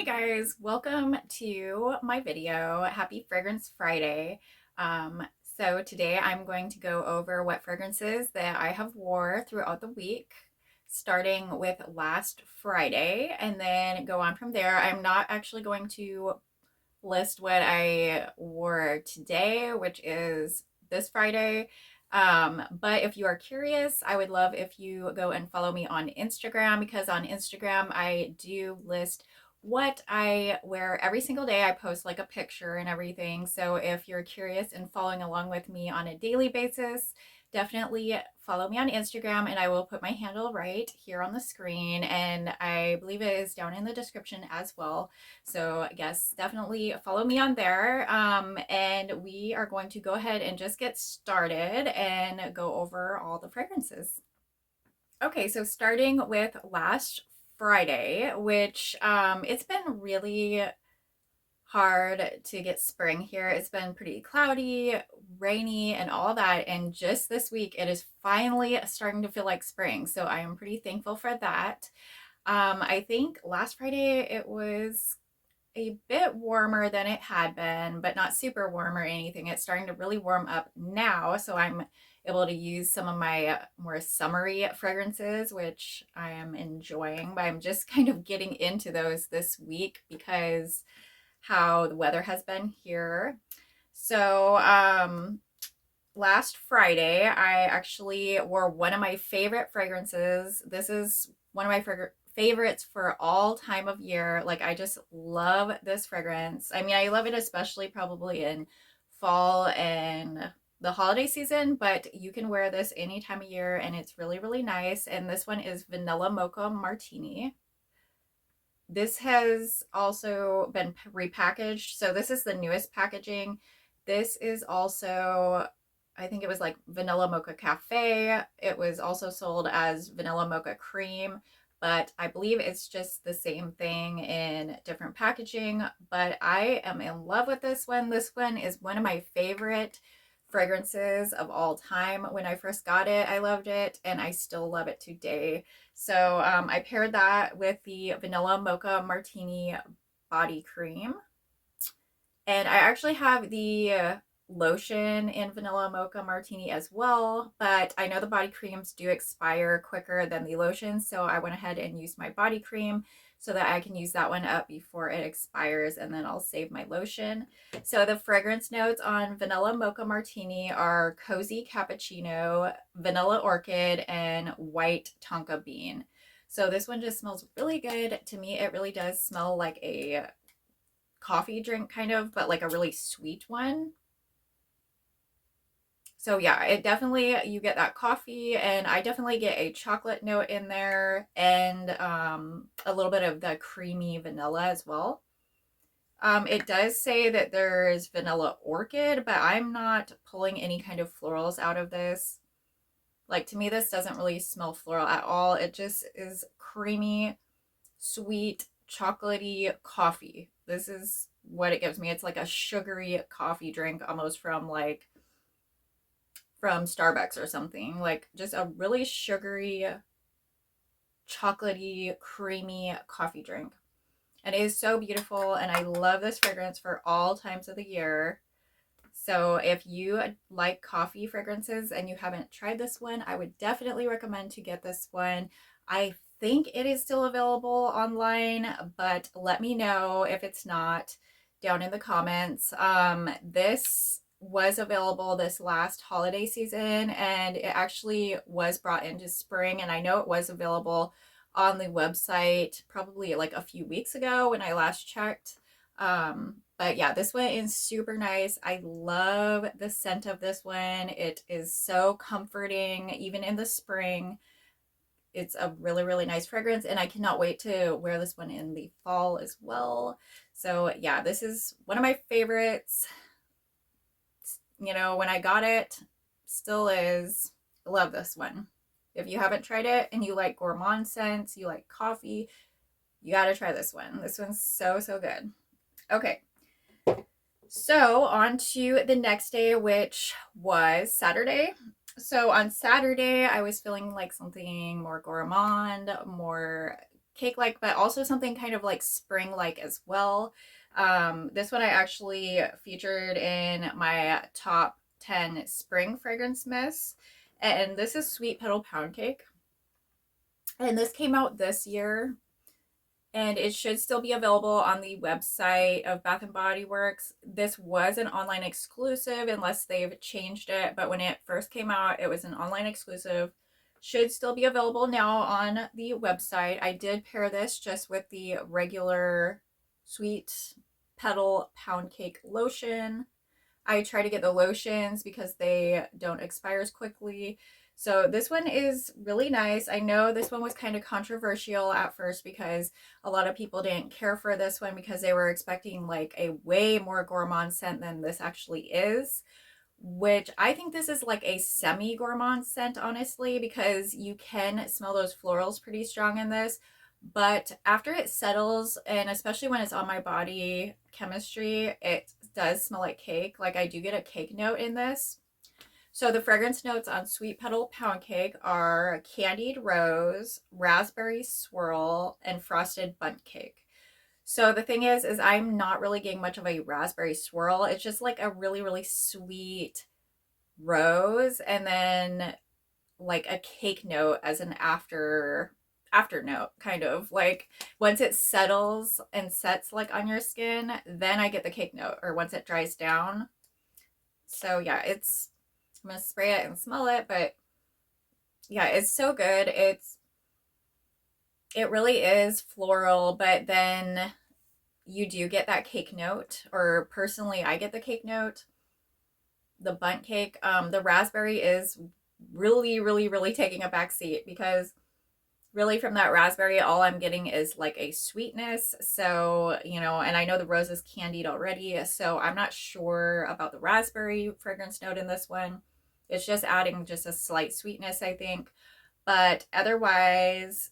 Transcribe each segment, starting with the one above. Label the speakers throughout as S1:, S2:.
S1: Hey guys, welcome to my video. Happy Fragrance Friday. So today I'm going to go over what fragrances that I have wore throughout the week, starting with last Friday and then go on from there. I'm not actually going to list what I wore today, which is this Friday. But if you are curious, I would love if you go and follow me on Instagram, because on Instagram I do list what I wear every single day. I post like a picture and everything. So if you're curious and following along with me on a daily basis, definitely follow me on Instagram, and I will put my handle right here on the screen, and I believe it is down in the description as well. So yes, definitely follow me on there. And we are going to go ahead and just get started and go over all the fragrances. Okay, so starting with last Friday, which it's been really hard to get spring here. It's been pretty cloudy, rainy, and all that. And just this week, it is finally starting to feel like spring. So I am pretty thankful for that. I think last Friday it was a bit warmer than it had been, but not super warm or anything. It's starting to really warm up now, so I'm able to use some of my more summery fragrances, which I am enjoying. But I'm just kind of getting into those this week because how the weather has been here. So, last Friday, I actually wore one of my favorite fragrances. This is one of my favorites for all time of year. Like, I just love this fragrance. I mean, I love it especially probably in fall and the holiday season, but you can wear this any time of year and it's really, really nice. And this one is Vanilla Mocha Martini. This has also been repackaged. So this is the newest packaging. This is also, I think it was like Vanilla Mocha Cafe. It was also sold as Vanilla Mocha Cream, but I believe it's just the same thing in different packaging. But I am in love with this one. This one is one of my favorite fragrances of all time. When I first got it, I loved it, and I still love it today. So I paired that with the Vanilla Mocha Martini body cream. And I actually have the lotion in Vanilla Mocha Martini as well, but I know the body creams do expire quicker than the lotion, so I went ahead and used my body cream so that I can use that one up before it expires, and then I'll save my lotion. So the fragrance notes on Vanilla Mocha Martini are cozy cappuccino, vanilla orchid, and white tonka bean. So this one just smells really good. To me, it really does smell like a coffee drink kind of, but like a really sweet one. So yeah, it definitely, you get that coffee, and I definitely get a chocolate note in there, and a little bit of the creamy vanilla as well. It does say that there's vanilla orchid, but I'm not pulling any kind of florals out of this. Like, to me, this doesn't really smell floral at all. It just is creamy, sweet, chocolatey coffee. This is what it gives me. It's like a sugary coffee drink, almost from Starbucks or something. Like, just a really sugary, chocolatey, creamy coffee drink. And it is so beautiful, and I love this fragrance for all times of the year. So if you like coffee fragrances and you haven't tried this one, I would definitely recommend to get this one. I think it is still available online, but let me know if it's not down in the comments. This was available this last holiday season, and it actually was brought into spring, and I know it was available on the website probably like a few weeks ago when I last checked. But yeah, this one is super nice. I love the scent of this one. It is so comforting, even in the spring. It's a really, really nice fragrance, and I cannot wait to wear this one in the fall as well. So yeah, this is one of my favorites. You know, when I got it, still is. I love this one. If you haven't tried it and you like gourmand scents, you like coffee, you got to try this one. This one's so, so good. Okay. So on to the next day, which was Saturday. So on Saturday, I was feeling like something more gourmand, more cake-like, but also something kind of like spring-like as well. This one I actually featured in my top 10 spring fragrance mists. And this is Sweet Petal Pound Cake. And this came out this year. And it should still be available on the website of Bath and Body Works. This was an online exclusive unless they've changed it, but when it first came out, it was an online exclusive. Should still be available now on the website. I did pair this just with the regular Sweet Petal Pound Cake lotion. I try to get the lotions because they don't expire as quickly. So this one is really nice. I know this one was kind of controversial at first because a lot of people didn't care for this one because they were expecting like a way more gourmand scent than this actually is, which I think this is like a semi-gourmand scent, honestly, because you can smell those florals pretty strong in this. But after it settles, and especially when it's on my body chemistry, it does smell like cake. Like I do get a cake note in this. So the fragrance notes on Sweet Petal Pound Cake are candied rose, raspberry swirl, and frosted bundt cake. So the thing is I'm not really getting much of a raspberry swirl. It's just like a really, really sweet rose and then like a cake note as an after note, kind of like once it settles and sets like on your skin, then I get the cake note, or once it dries down. So yeah, I'm gonna spray it and smell it, but yeah, it's so good. It really is floral, but then you do get that cake note, or personally I get the cake note. The bundt cake, the raspberry is really, really, really taking a back seat because really from that raspberry all I'm getting is like a sweetness. So, you know, and I know the rose is candied already, so I'm not sure about the raspberry fragrance note in this one. It's just adding just a slight sweetness, I think. But otherwise,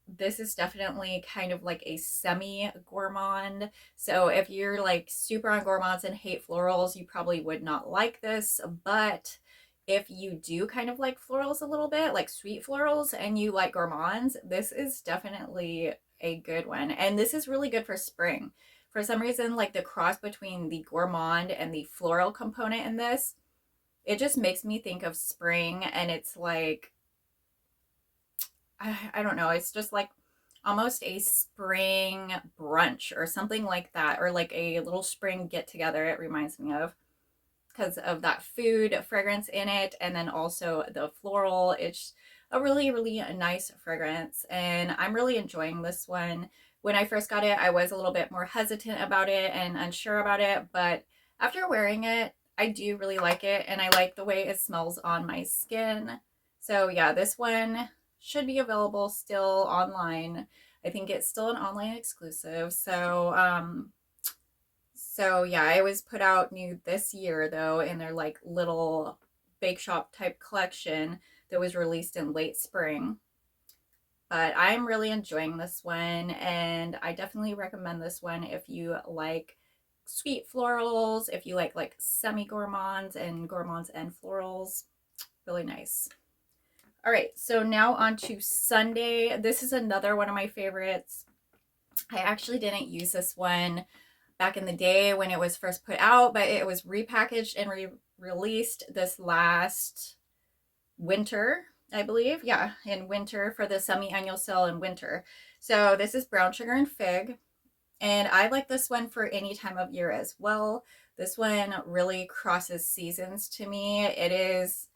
S1: this is definitely kind of like a semi gourmand. So if you're like super on gourmands and hate florals, you probably would not like this. But if you do kind of like florals a little bit, like sweet florals, and you like gourmands, this is definitely a good one. And this is really good for spring. For some reason, like the cross between the gourmand and the floral component in this, it just makes me think of spring. And it's like, I don't know, it's just like almost a spring brunch or something like that, or like a little spring get together, it reminds me of, because of that food fragrance in it, and then also the floral. It's a really, really nice fragrance, and I'm really enjoying this one. When I first got it, I was a little bit more hesitant about it and unsure about it, but after wearing it, I do really like it, and I like the way it smells on my skin. So yeah, this one should be available still online. I think it's still an online exclusive. So yeah, it was put out new this year though in their like little bake shop type collection that was released in late spring. But I'm really enjoying this one, and I definitely recommend this one if you like sweet florals, if you like semi gourmands and florals. Really nice. All right, so now on to Sunday. This is another one of my favorites. I actually didn't use this one back in the day when it was first put out, but it was repackaged and released this last winter, I believe. Yeah, in winter, for the semi-annual sale in winter. So this is Brown Sugar and Fig, and I like this one for any time of year as well. This one really crosses seasons to me. It is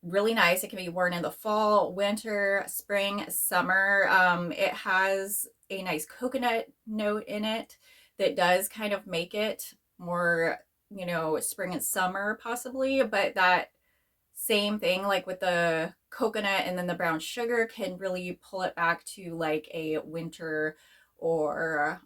S1: really nice. It can be worn in the fall, winter, spring, summer. It has a nice coconut note in it that does kind of make it more, you know, spring and summer possibly, but that same thing, like with the coconut and then the brown sugar, can really pull it back to like a winter or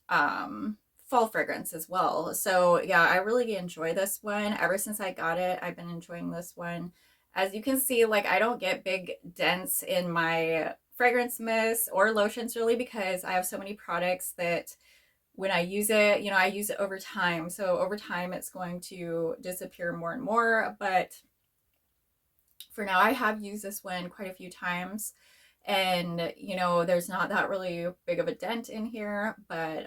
S1: fall fragrance as well. So yeah, I really enjoy this one. Ever since I got it, I've been enjoying this one. As you can see, like I don't get big dents in my fragrance mist or lotions really, because I have so many products that when I use it, you know, I use it over time. So over time it's going to disappear more and more. But for now, I have used this one quite a few times, And you know, there's not that really big of a dent in here, but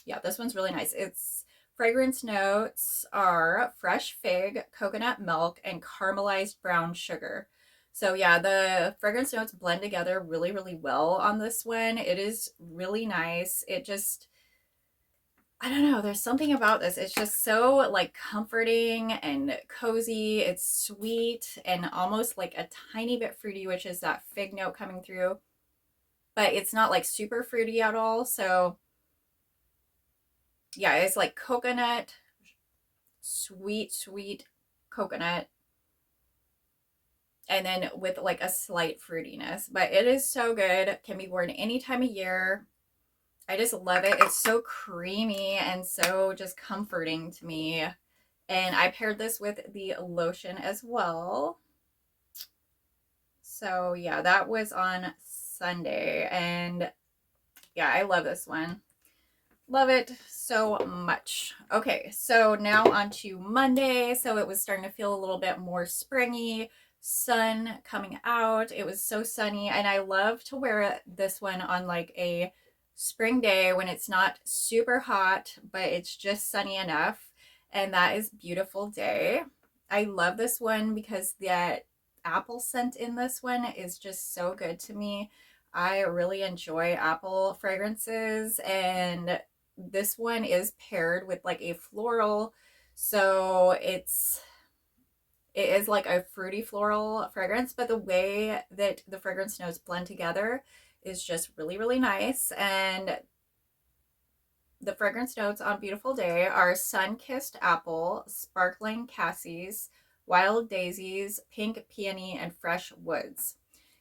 S1: yeah, this one's really nice. Its fragrance notes are fresh fig, coconut milk, and caramelized brown sugar. So yeah, the fragrance notes blend together really, really well on this one. It is really nice. It just, I don't know, there's something about this. It's just so like comforting and cozy. It's sweet and almost like a tiny bit fruity, which is that fig note coming through. But it's not like super fruity at all. So yeah, it's like coconut, sweet, sweet coconut. And then with like a slight fruitiness. But it is so good. Can be worn any time of year. I just love it. It's so creamy and so just comforting to me. And I paired this with the lotion as well. So yeah, that was on Sunday. And yeah, I love this one. Love it so much. Okay, so now on to Monday. So it was starting to feel a little bit more springy, sun coming out. It was so sunny, and I love to wear this one on like a spring day when it's not super hot, but it's just sunny enough. And that is beautiful day. I love this one because that apple scent in this one is just so good to me. I really enjoy apple fragrances, and this one is paired with like a floral, so it is like a fruity floral fragrance, but the way that the fragrance notes blend together is just really, really nice. And the fragrance notes on Beautiful Day are sun-kissed apple, sparkling cassis, wild daisies, pink peony, and fresh woods.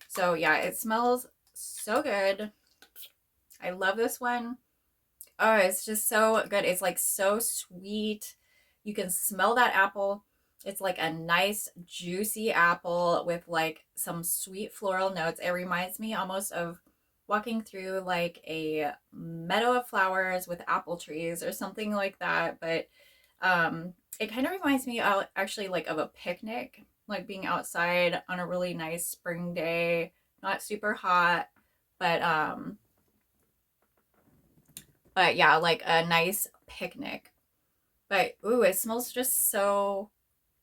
S1: So yeah, it smells so good. I love this one. Oh, it's just so good. It's like so sweet. You can smell that apple. It's like a nice juicy apple with like some sweet floral notes. It reminds me almost of walking through like a meadow of flowers with apple trees or something like that. But it kind of reminds me actually like of a picnic, like being outside on a really nice spring day, not super hot, but yeah, like a nice picnic. But ooh, it smells just so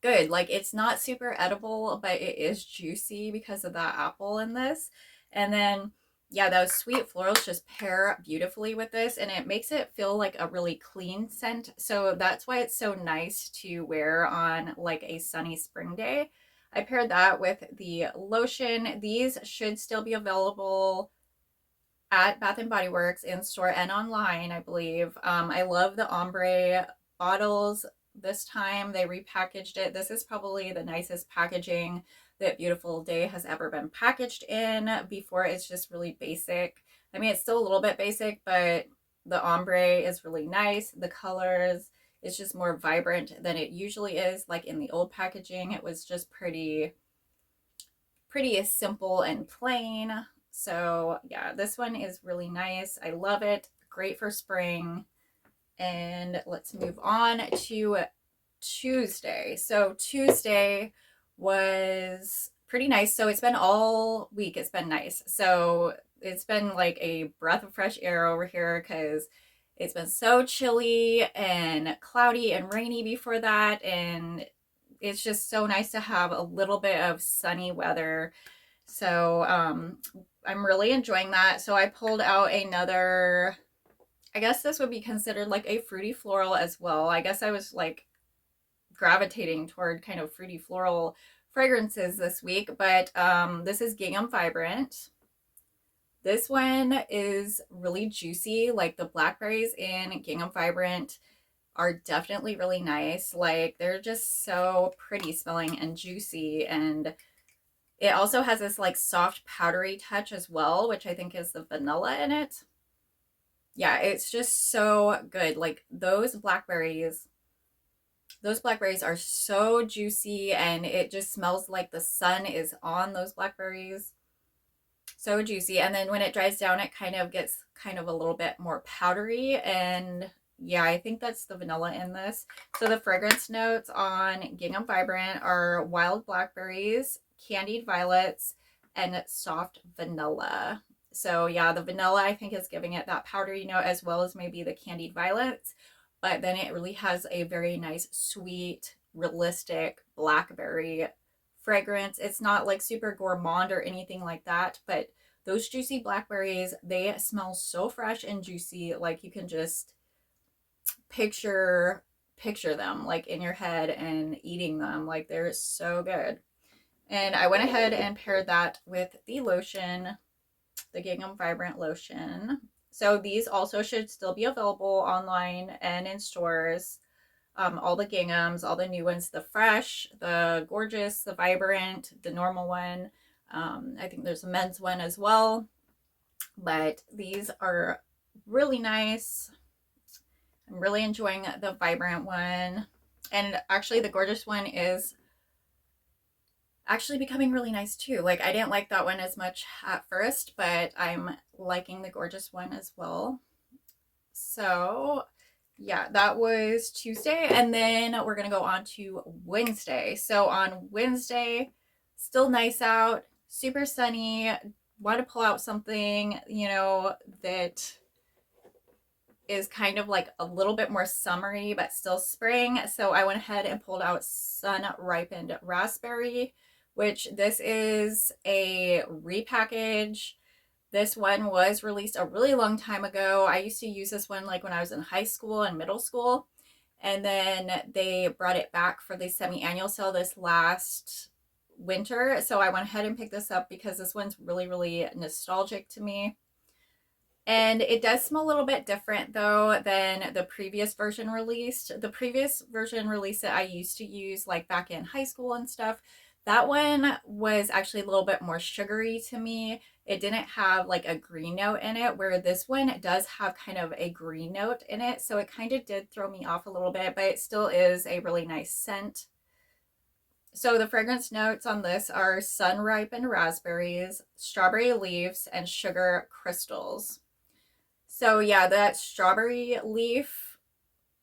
S1: good. Like it's not super edible, but it is juicy because of that apple in this. And then yeah, those sweet florals just pair beautifully with this, and it makes it feel like a really clean scent. So that's why it's so nice to wear on like a sunny spring day. I paired that with the lotion. These should still be available at Bath and Body Works in store and online, I believe. I love the ombre bottles this time. They repackaged it. This is probably the nicest packaging that Beautiful Day has ever been packaged in. Before, it's just really basic. I mean, it's still a little bit basic, but the ombre is really nice. The colors, it's just more vibrant than it usually is. Like in the old packaging, it was just pretty simple and plain. So yeah, this one is really nice. I love it. Great for spring. And let's move on to Tuesday. So Tuesday was pretty nice. So it's been all week. It's been nice. So it's been like a breath of fresh air over here because it's been so chilly and cloudy and rainy before that. And it's just so nice to have a little bit of sunny weather. So I'm really enjoying that. So I pulled out another, I guess this would be considered like a fruity floral as well. I guess I was like gravitating toward kind of fruity floral fragrances this week, but this is Gingham Vibrant. This one is really juicy. Like the blackberries in Gingham Vibrant are definitely really nice. Like they're just so pretty smelling and juicy, and it also has this like soft powdery touch as well, which I think is the vanilla in it. Yeah, it's just so good. Like those blackberries are so juicy, and it just smells like the sun is on those blackberries. So juicy. And then when it dries down, it kind of gets kind of a little bit more powdery. And yeah, I think that's the vanilla in this. So the fragrance notes on Gingham Vibrant are wild blackberries, candied violets, and soft vanilla. So yeah, the vanilla I think is giving it that powdery note as well as maybe the candied violets, but then it really has a very nice, sweet, realistic blackberry fragrance. It's not like super gourmand or anything like that, but those juicy blackberries, they smell so fresh and juicy. Like you can just picture them like in your head and eating them. Like they're so good. And I went ahead and paired that with the lotion, the Gingham Vibrant lotion. So these also should still be available online and in stores. All the Ginghams, all the new ones, the Fresh, the Gorgeous, the Vibrant, the normal one. I think there's a men's one as well. But these are really nice. I'm really enjoying the Vibrant one. And actually the Gorgeous one is actually becoming really nice too. Like I didn't like that one as much at first, but I'm liking the Gorgeous one as well. So yeah, that was Tuesday, and then we're gonna go on to Wednesday. So on Wednesday, still nice out, super sunny. Want to pull out something, you know, that is kind of like a little bit more summery but still spring. So I went ahead and pulled out Sun Ripened Raspberry, which this is a repackage. This one was released a really long time ago. I used to use this one like when I was in high school and middle school. And then they brought it back for the semi-annual sale this last winter. So I went ahead and picked this up because this one's really, really nostalgic to me. And it does smell a little bit different though than the previous version released. The previous version released that I used to use like back in high school and stuff. That one was actually a little bit more sugary to me. It didn't have like a green note in it, where this one does have kind of a green note in it. So it kind of did throw me off a little bit, but it still is a really nice scent. So the fragrance notes on this are sun ripened raspberries, strawberry leaves, and sugar crystals. So yeah, that strawberry leaf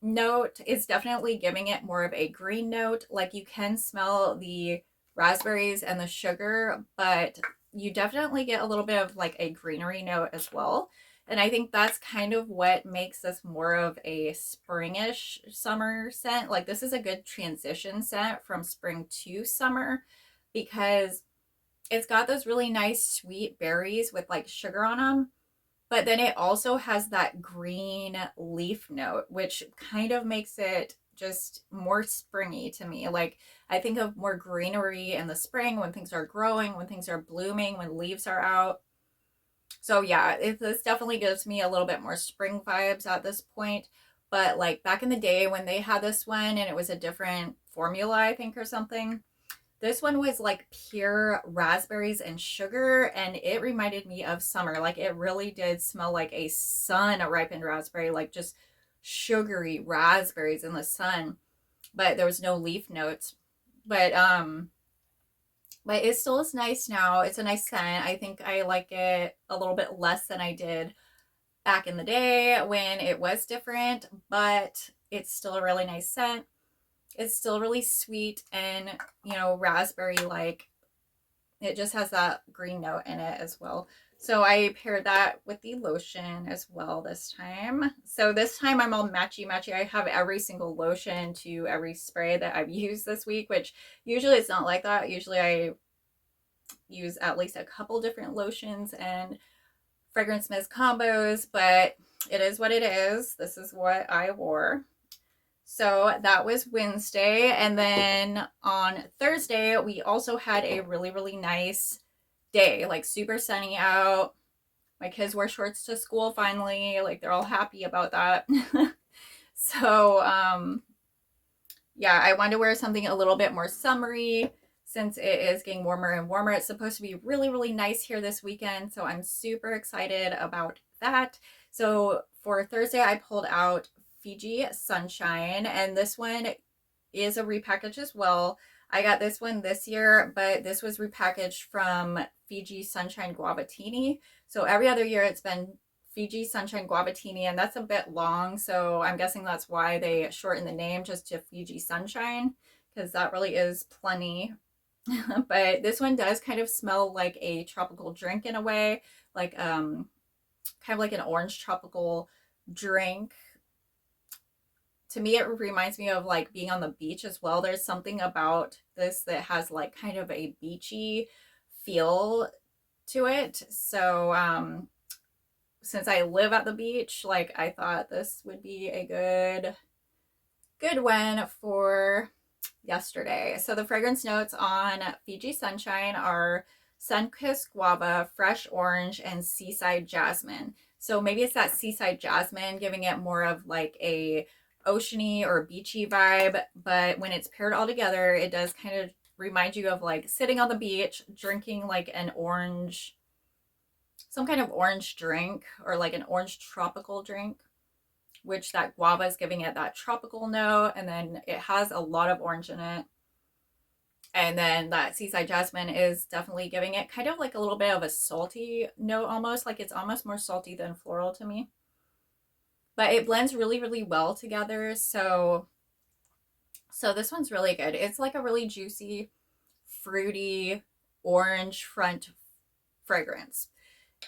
S1: note is definitely giving it more of a green note. Like you can smell the raspberries and the sugar, but you definitely get a little bit of like a greenery note as well. And I think that's kind of what makes this more of a springish summer scent. Like this is a good transition scent from spring to summer because it's got those really nice sweet berries with like sugar on them. But then it also has that green leaf note, which kind of makes it just more springy to me. Like I think of more greenery in the spring when things are growing, when things are blooming, when leaves are out. So yeah, this definitely gives me a little bit more spring vibes at this point. But like back in the day when they had this one and it was a different formula, I think, or something, this one was like pure raspberries and sugar, and it reminded me of summer. Like it really did smell like a sun ripened raspberry, like just sugary raspberries in the sun. But there was no leaf notes. But it still is nice now. It's a nice scent. I think I like it a little bit less than I did back in the day when it was different, but it's still a really nice scent. It's still really sweet and, you know, raspberry like. It just has that green note in it as well. So I paired that with the lotion as well this time. So this time I'm all matchy-matchy. I have every single lotion to every spray that I've used this week, which usually it's not like that. Usually I use at least a couple different lotions and fragrance mist combos, but it is what it is. This is what I wore. So that was Wednesday. And then on Thursday, we also had a really, really nice day, like super sunny out. My kids wear shorts to school finally. Like they're all happy about that. So, yeah, I wanted to wear something a little bit more summery since it is getting warmer and warmer. It's supposed to be really, really nice here this weekend. So I'm super excited about that. So for Thursday, I pulled out Fiji Sunshine, and this one is a repackage as well. I got this one this year, but this was repackaged from Fiji Sunshine Guavatini. So every other year it's been Fiji Sunshine Guavatini, and that's a bit long, so I'm guessing that's why they shortened the name just to Fiji Sunshine, because that really is plenty. But this one does kind of smell like a tropical drink in a way, like kind of like an orange tropical drink. To me, it reminds me of like being on the beach as well. There's something about this that has like kind of a beachy feel to it. So since I live at the beach, like I thought this would be a good one for yesterday. So the fragrance notes on Fiji Sunshine are sun-kissed guava, fresh orange, and seaside jasmine. So maybe it's that seaside jasmine giving it more of like a oceany or beachy vibe, but when it's paired all together, it does kind of remind you of like sitting on the beach, drinking like an orange, some kind of orange drink, or like an orange tropical drink, which that guava is giving it that tropical note, and then it has a lot of orange in it. And then that seaside jasmine is definitely giving it kind of like a little bit of a salty note, almost like it's almost more salty than floral to me. But it blends really, really well together. So this one's really good. It's like a really juicy, fruity, orange front fragrance.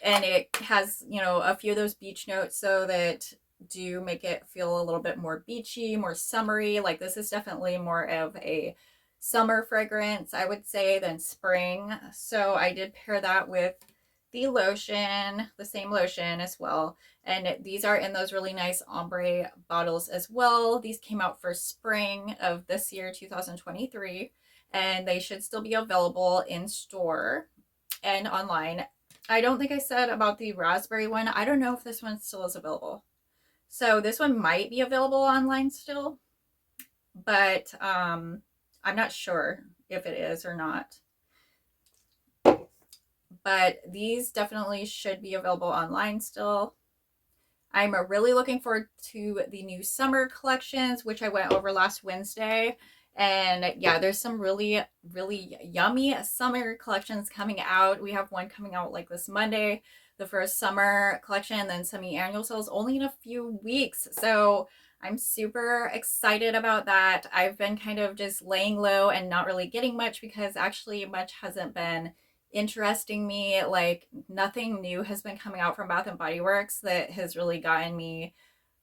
S1: And it has, you know, a few of those beach notes, so that do make it feel a little bit more beachy, more summery. Like this is definitely more of a summer fragrance, I would say, than spring. So I did pair that with the lotion, the same lotion as well. And these are in those really nice ombre bottles as well. These came out for spring of this year, 2023, and they should still be available in store and online. I don't think I said about the raspberry one. I don't know if this one still is available. So this one might be available online still, but I'm not sure if it is or not. But these definitely should be available online still. I'm really looking forward to the new summer collections, which I went over last Wednesday. And yeah, there's some really, really yummy summer collections coming out. We have one coming out like this Monday, the first summer collection, and then semi-annual sales only in a few weeks. So I'm super excited about that. I've been kind of just laying low and not really getting much because actually much hasn't been interesting me. Like nothing new has been coming out from Bath and Body Works that has really gotten me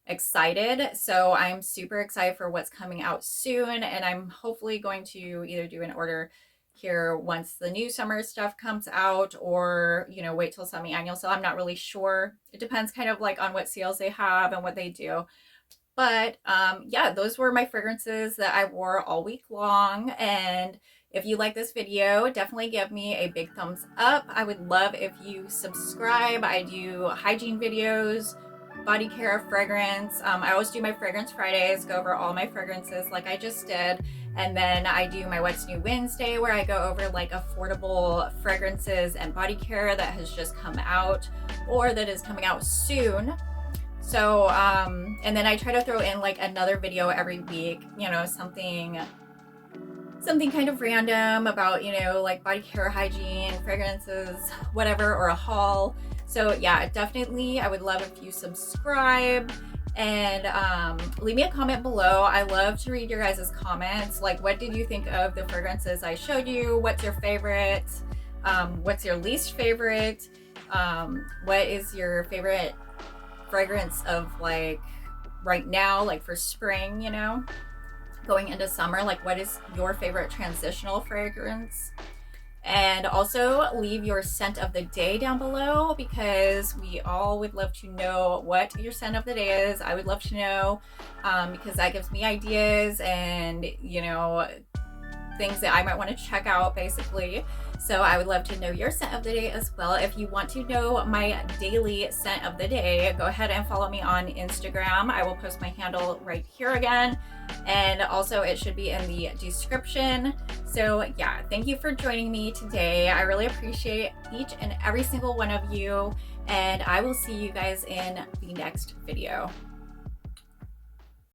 S1: excited. So I'm super excited for what's coming out soon, and I'm hopefully going to either do an order here once the new summer stuff comes out, or you know, wait till semi-annual sale. I'm not really sure. It depends kind of like on what sales they have and what they do. But yeah, those were my fragrances that I wore all week long. And if you like this video, definitely give me a big thumbs up. I would love if you subscribe. I do hygiene videos, body care, fragrance. I always do my Fragrance Fridays, go over all my fragrances like I just did. And then I do my What's New Wednesday, where I go over like affordable fragrances and body care that has just come out or that is coming out soon. So, and then I try to throw in like another video every week, you know, something kind of random about, you know, like body care, hygiene, fragrances, whatever, or a haul. So yeah, definitely I would love if you subscribe and leave me a comment below. I love to read your guys' comments. Like, what did you think of the fragrances I showed you? What's your favorite? What's your least favorite? What is your favorite fragrance of like right now, like for spring, you know, going into summer? Like, what is your favorite transitional fragrance? And also leave your scent of the day down below, because we all would love to know what your scent of the day is. I would love to know, because that gives me ideas and, you know, things that I might want to check out basically. So I would love to know your scent of the day as well. If you want to know my daily scent of the day, go ahead and follow me on Instagram. I will post my handle right here again. And also it should be in the description. So yeah, thank you for joining me today. I really appreciate each and every single one of you. And I will see you guys in the next video.